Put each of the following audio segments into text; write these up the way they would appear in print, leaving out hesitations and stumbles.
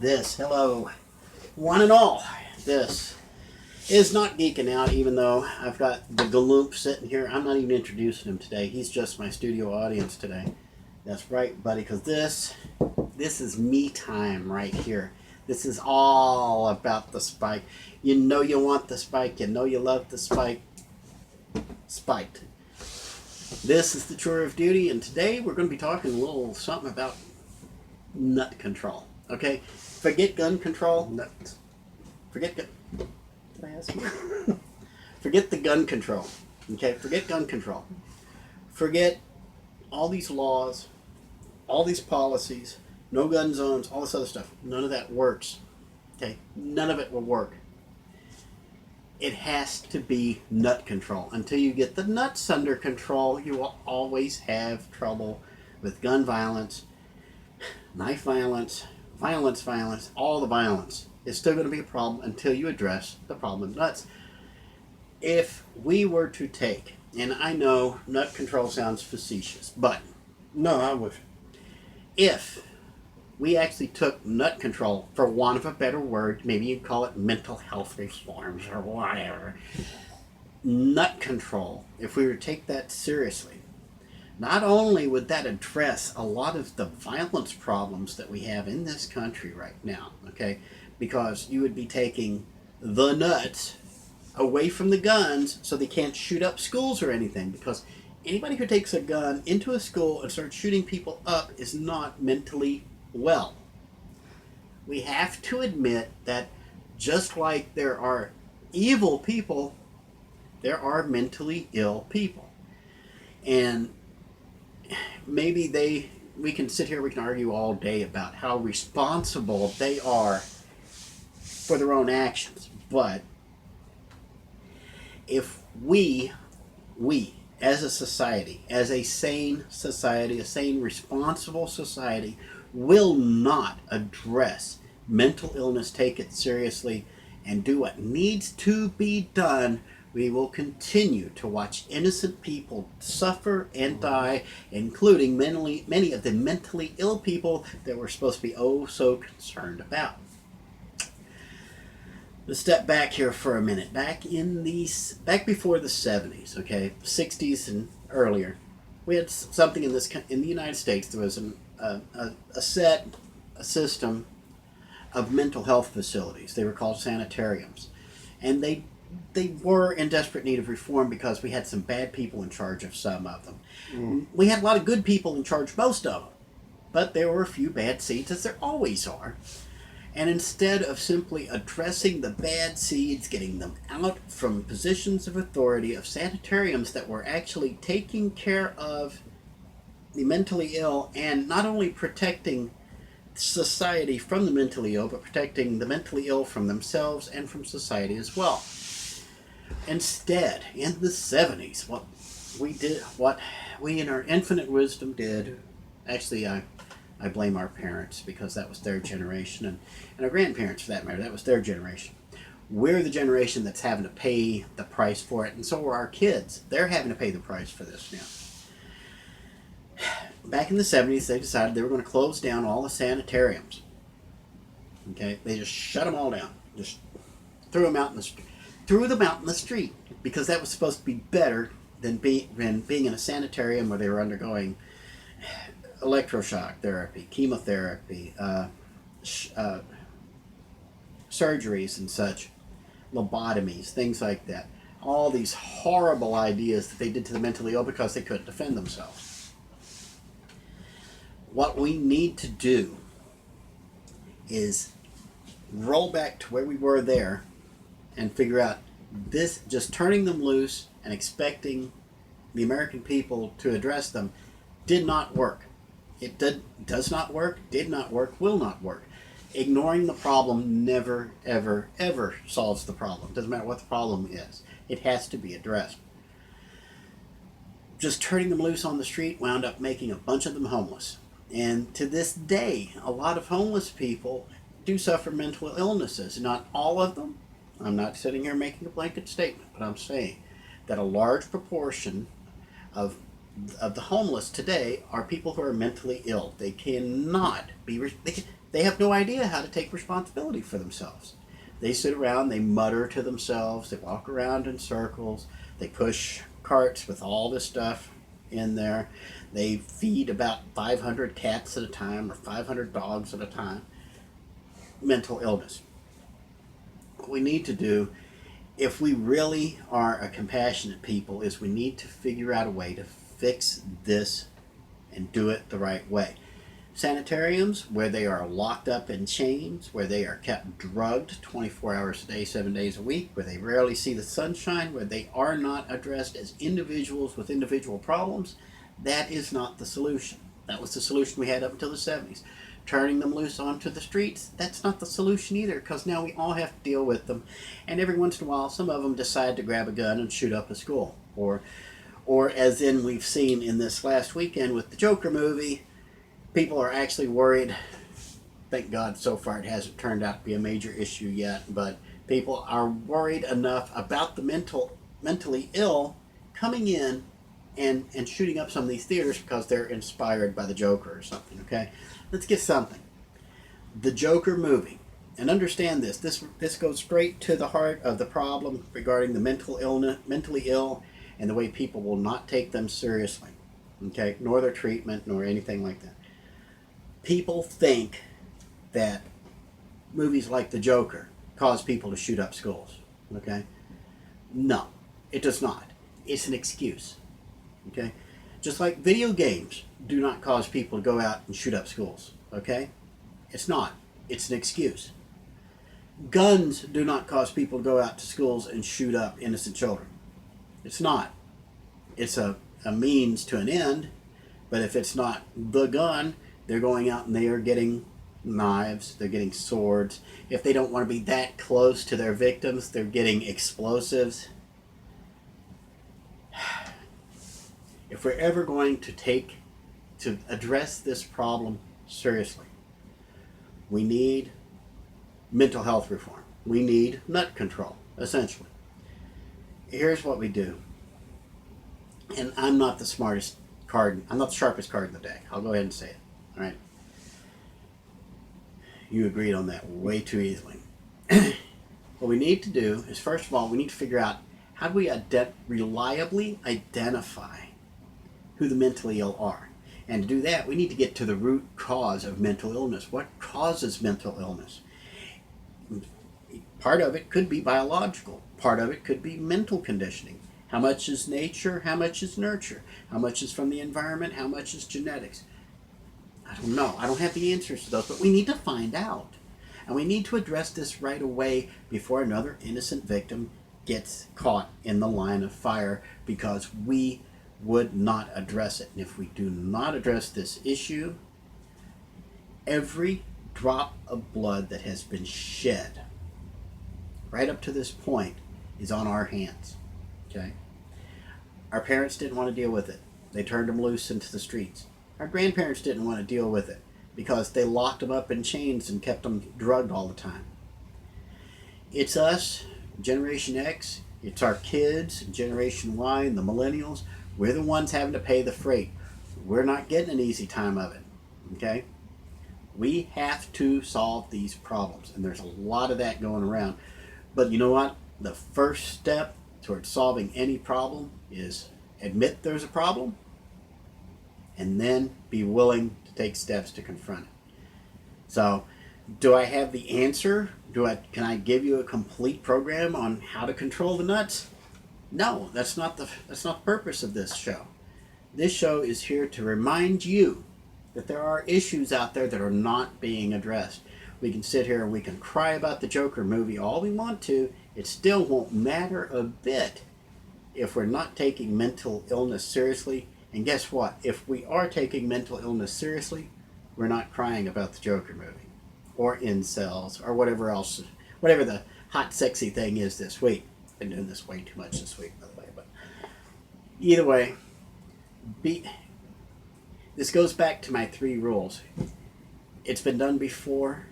Hello, one and all. This is not geeking out, even though I've got the Galoop sitting here. I'm not even introducing him today. He's just my studio audience today. That's right, buddy, because this is me time right here. This is all about the spike. You know you want the spike. You know you love the spike. Spiked. This is the Chore of Duty, and today we're going to be talking a little something about nut control. Okay? Forget gun control. Nut. Forget gun. Did I ask you? Forget the gun control. Okay? Forget gun control. Forget all these laws, all these policies, no gun zones, all this other stuff. None of that works. Okay? None of it will work. It has to be nut control. Until you get the nuts under control, you will always have trouble with gun violence, knife violence, violence, all the violence. It's still going to be a problem until you address the problem of nuts. If we were to take, and I know nut control sounds facetious, but No, I wish. if we actually took nut control, for want of a better word, maybe you'd call it mental health reforms or whatever. Nut control, if we were to take that seriously, not only would that address a lot of the violence problems that we have in this country right now, okay, because you would be taking the nuts away from the guns so they can't shoot up schools or anything, because anybody who takes a gun into a school and starts shooting people up is not mentally well. We have to admit that just like there are evil people, there are mentally ill people. And maybe we can sit here, we can argue all day about how responsible they are for their own actions. But if we as a society, as a sane society, a sane, responsible society, will not address mental illness, take it seriously, and do what needs to be done, we will continue to watch innocent people suffer and die, including many of the mentally ill people that we're supposed to be oh so concerned about. Let's step back here for a minute. Back before the 70s, okay, 60s and earlier, we had something in the United States. There was a system of mental health facilities. They were called sanitariums, and they were in desperate need of reform because we had some bad people in charge of some of them. We had a lot of good people in charge of most of them, but there were a few bad seeds, as there always are. And instead of simply addressing the bad seeds, getting them out from positions of authority, of sanitariums that were actually taking care of the mentally ill and not only protecting society from the mentally ill, but protecting the mentally ill from themselves and from society as well. Instead, in the 70s, what we in our infinite wisdom did, actually I blame our parents, because that was their generation, and our grandparents for that matter, that was their generation. We're the generation that's having to pay the price for it, and so are our kids. They're having to pay the price for this now. Back in the 70s, they decided they were going to close down all the sanitariums. Okay, they just shut them all down. Just threw them out in the street, because that was supposed to be better than being in a sanitarium where they were undergoing electroshock therapy, chemotherapy, surgeries and such, lobotomies, things like that. All these horrible ideas that they did to the mentally ill because they couldn't defend themselves. What we need to do is roll back to where we were there and figure out this, just turning them loose and expecting the American people to address them did not work. It does not work, did not work, will not work. Ignoring the problem never, ever, ever solves the problem. Doesn't matter what the problem is. It has to be addressed. Just turning them loose on the street wound up making a bunch of them homeless. And to this day, a lot of homeless people do suffer mental illnesses. Not all of them. I'm not sitting here making a blanket statement, but I'm saying that a large proportion of of the homeless today are people who are mentally ill. They cannot be. They have no idea how to take responsibility for themselves. They sit around. They mutter to themselves. They walk around in circles. They push carts with all this stuff in there. They feed about 500 cats at a time or 500 dogs at a time. Mental illness. What we need to do, if we really are a compassionate people, is we need to figure out a way to fix this and do it the right way. Sanitariums, where they are locked up in chains, where they are kept drugged 24 hours a day, 7 days a week, where they rarely see the sunshine, where they are not addressed as individuals with individual problems, that is not the solution. That was the solution we had up until the 70s. Turning them loose onto the streets, that's not the solution either, because now we all have to deal with them. And every once in a while, some of them decide to grab a gun and shoot up a school. Or as in we've seen in this last weekend with the Joker movie, people are actually worried. Thank God so far it hasn't turned out to be a major issue yet, but people are worried enough about the mentally ill coming in and shooting up some of these theaters because they're inspired by the Joker or something, okay? Let's get something. The Joker movie, and understand this goes straight to the heart of the problem regarding the mentally ill and the way people will not take them seriously, okay? Nor their treatment, nor anything like that. People think that movies like The Joker cause people to shoot up schools, okay? No, it does not. It's an excuse, okay? Just like video games do not cause people to go out and shoot up schools, okay? It's not. It's an excuse. Guns do not cause people to go out to schools and shoot up innocent children. It's not. It's a means to an end, but if it's not the gun, they're going out and they are getting knives, they're getting swords. If they don't want to be that close to their victims, they're getting explosives. If we're ever going to address this problem seriously, we need mental health reform. We need nut control, essentially. Here's what we do. And I'm not the smartest card, I'm not the sharpest card in the deck. I'll go ahead and say it. All right? You agreed on that way too easily. What we need to do is, first of all, we need to figure out how do we reliably identify who the mentally ill are. And to do that, we need to get to the root cause of mental illness. What causes mental illness? Part of it could be biological. Part of it could be mental conditioning. How much is nature? How much is nurture? How much is from the environment? How much is genetics? I don't know. I don't have the answers to those, but we need to find out. And we need to address this right away before another innocent victim gets caught in the line of fire because we would not address it. And if we do not address this issue, every drop of blood that has been shed right up to this point is on our hands. Okay? Our parents didn't want to deal with it. They turned them loose into the streets. Our grandparents didn't want to deal with it because they locked them up in chains and kept them drugged all the time. It's us, Generation X, it's our kids, Generation Y, and the millennials. We're the ones having to pay the freight. We're not getting an easy time of it, okay? We have to solve these problems, and there's a lot of that going around. But you know what? The first step towards solving any problem is admit there's a problem, and then be willing to take steps to confront it. So, do I have the answer? Can I give you a complete program on how to control the nuts? No, that's not the purpose of this show. This show is here to remind you that there are issues out there that are not being addressed. We can sit here and we can cry about the Joker movie all we want to. It still won't matter a bit if we're not taking mental illness seriously. And guess what? If we are taking mental illness seriously, we're not crying about the Joker movie or incels or whatever else, whatever the hot sexy thing is this week. I've been doing this way too much this week, by the way. But either way, this goes back to my 3 rules. It's been done before,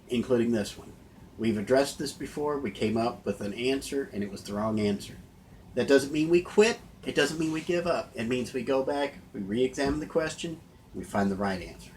including this one. We've addressed this before. We came up with an answer, and it was the wrong answer. That doesn't mean we quit. It doesn't mean we give up. It means we go back, we re-examine the question, we find the right answer.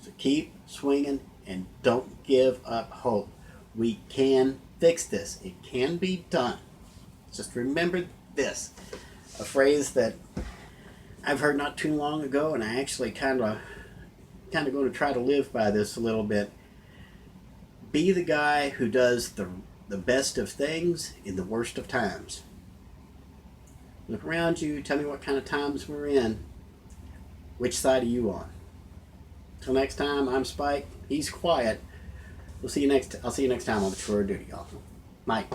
So keep swinging and don't give up hope. We can fix this. It can be done. Just remember this, a phrase that I've heard not too long ago, and I actually kind of going to try to live by this a little bit. Be the guy who does the best of things in the worst of times. Look around you, tell me what kind of times we're in. Which side are you on? Till next time, I'm Spike. He's quiet. I'll see you next time on the Chore Duty, y'all. Night.